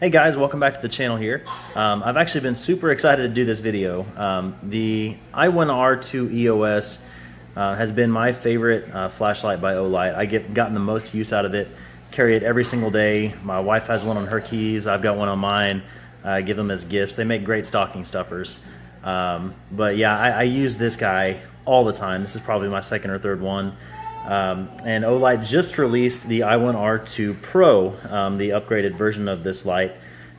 Hey guys, welcome back to the channel here. I've actually been super excited to do this video. The i1R2 EOS has been my favorite flashlight by OLight. Gotten the most use out of it, carry it every single day. My wife has one on her keys, I've got one on mine. I give them as gifts. They make great stocking stuffers. But yeah, I use this guy all the time. This is probably my second or third one. And OLight just released the i1R2 Pro, the upgraded version of this light.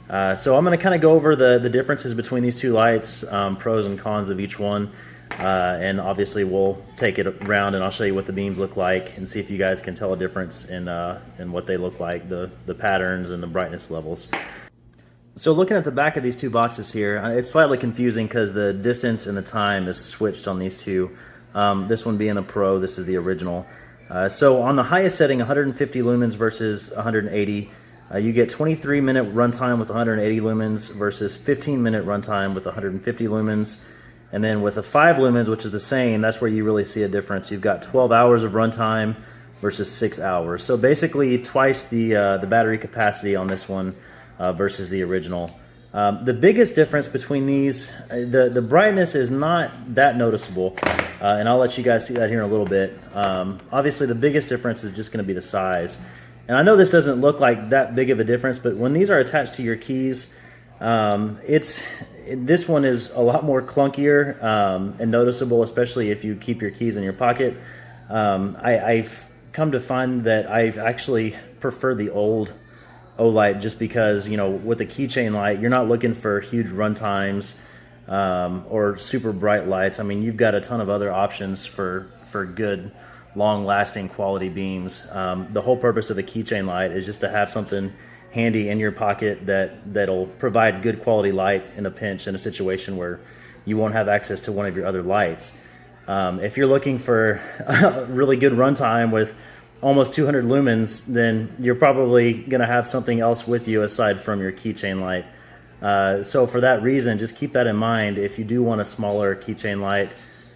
So I'm going to kind of go over the differences between these two lights, pros and cons of each one, and obviously we'll take it around and I'll show you what the beams look like and see if you guys can tell a difference in what they look like, the patterns and the brightness levels. So looking at the back of these two boxes here, it's slightly confusing because the distance and the time is switched on these two. This one being the Pro, this is the original. So on the highest setting, 150 lumens versus 180, you get 23-minute runtime with 180 lumens versus 15-minute runtime with 150 lumens. And then with the 5 lumens, which is the same, that's where you really see a difference. You've got 12 hours of runtime versus 6 hours. So basically twice the battery capacity on this one versus the original. The biggest difference between these, the brightness is not that noticeable, and I'll let you guys see that here in a little bit. Obviously the biggest difference is just going to be the size. And I know this doesn't look like that big of a difference, but when these are attached to your keys, this one is a lot more clunkier and noticeable, especially if you keep your keys in your pocket. I've come to find that I actually prefer the old OLight just because, you know, with the keychain light, you're not looking for huge run times or super bright lights. I mean, you've got a ton of other options for good, long-lasting quality beams. The whole purpose of a keychain light is just to have something handy in your pocket that'll provide good quality light in a pinch, in a situation where you won't have access to one of your other lights. If you're looking for really good runtime with almost 200 lumens, then you're probably going to have something else with you aside from your keychain light. So for that reason, just keep that in mind. If you do want a smaller keychain light,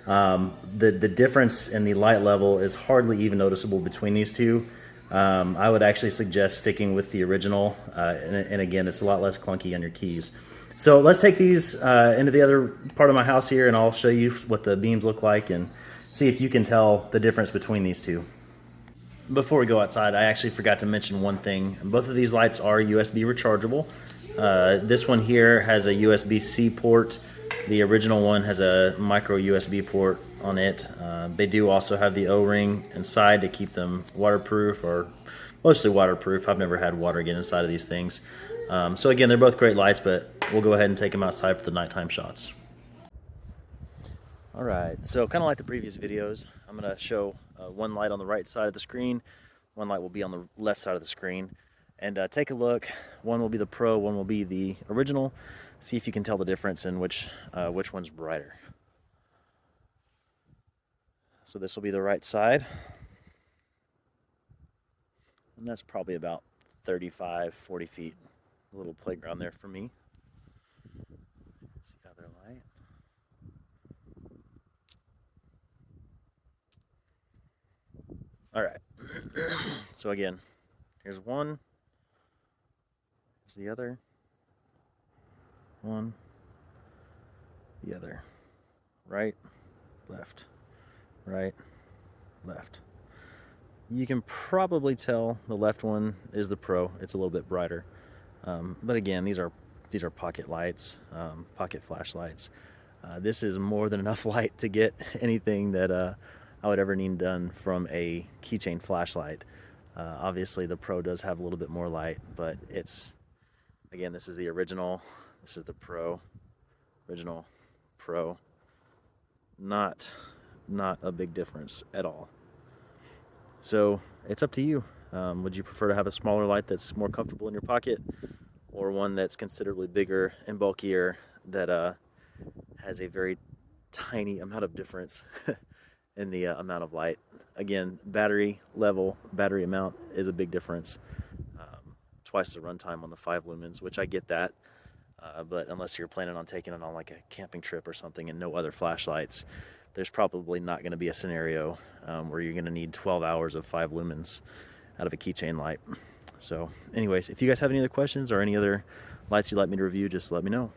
the difference in the light level is hardly even noticeable between these two. I would actually suggest sticking with the original, and again, it's a lot less clunky on your keys. So let's take these into the other part of my house here, and I'll show you what the beams look like and see if you can tell the difference between these two. Before we go outside, I actually forgot to mention one thing. Both of these lights are USB rechargeable. This one here has a USB-C port. The original one has a micro USB port on it. They do also have the O-ring inside to keep them waterproof, or mostly waterproof. I've never had water get inside of these things. So again, they're both great lights, but we'll go ahead and take them outside for the nighttime shots. Alright, so kind of like the previous videos, I'm going to show one light on the right side of the screen, one light will be on the left side of the screen, and take a look. One will be the Pro, one will be the original. See if you can tell the difference in which one's brighter. So this will be the right side, and that's probably about 35-40 feet, a little playground there for me. That's the other light. All right, so again, here's one, here's the other, one, the other, right, left, right, left. You can probably tell the left one is the Pro. It's a little bit brighter, but again, these are pocket lights, pocket flashlights. This is more than enough light to get anything that I would ever need done from a keychain flashlight. Obviously the Pro does have a little bit more light, but again, this is the original, this is the Pro, original, Pro. Not a big difference at all. So it's up to you. Would you prefer to have a smaller light that's more comfortable in your pocket, or one that's considerably bigger and bulkier that has a very tiny amount of difference in the amount of light? Again, battery level, battery amount is a big difference. Twice the runtime on the 5 lumens, which I get that, but unless you're planning on taking it on like a camping trip or something and no other flashlights, there's probably not going to be a scenario where you're going to need 12 hours of 5 lumens out of a keychain light. So anyways, if you guys have any other questions or any other lights you'd like me to review, just let me know.